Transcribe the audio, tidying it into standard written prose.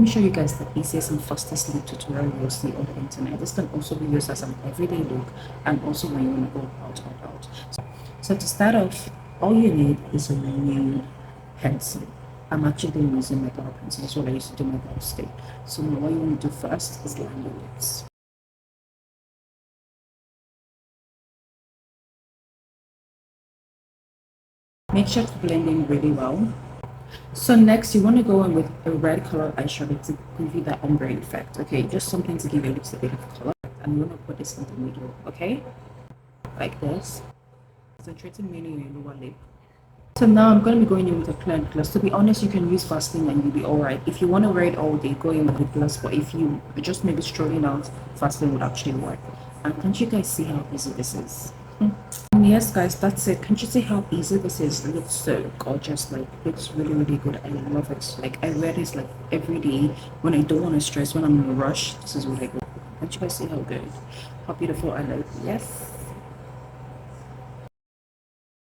me show you guys the easiest and fastest lip tutorial you'll see on the internet. This can also be used as an everyday look and also when you want to go out. So to start off, all you need is a new pencil. I'm actually using my brow pencil. That's what I used to do my brow stick. So now what you want to do first is line your lips. Make sure to blend in really well. So next, you want to go in with a red color eyeshadow to give you that ombre effect. Okay, just something to give your lips a bit of color. And you want to put this in the middle, okay? Like this. Concentrating mainly on your lower lip. So now I'm going to be going in with a clear gloss. To be honest, you can use Vaseline and you'll be alright. If you want to wear it all day, go in with the gloss. But if you just maybe strolling out, Vaseline would actually work. And can't you guys see how easy this is? Yes guys, that's it. Can't you see how easy this is? It looks so gorgeous. Like, looks really good. I love it. Like, I wear this like every day when I don't want to stress, when I'm in a rush. This is what I go. Can't you guys see how good, how beautiful I look? Yes.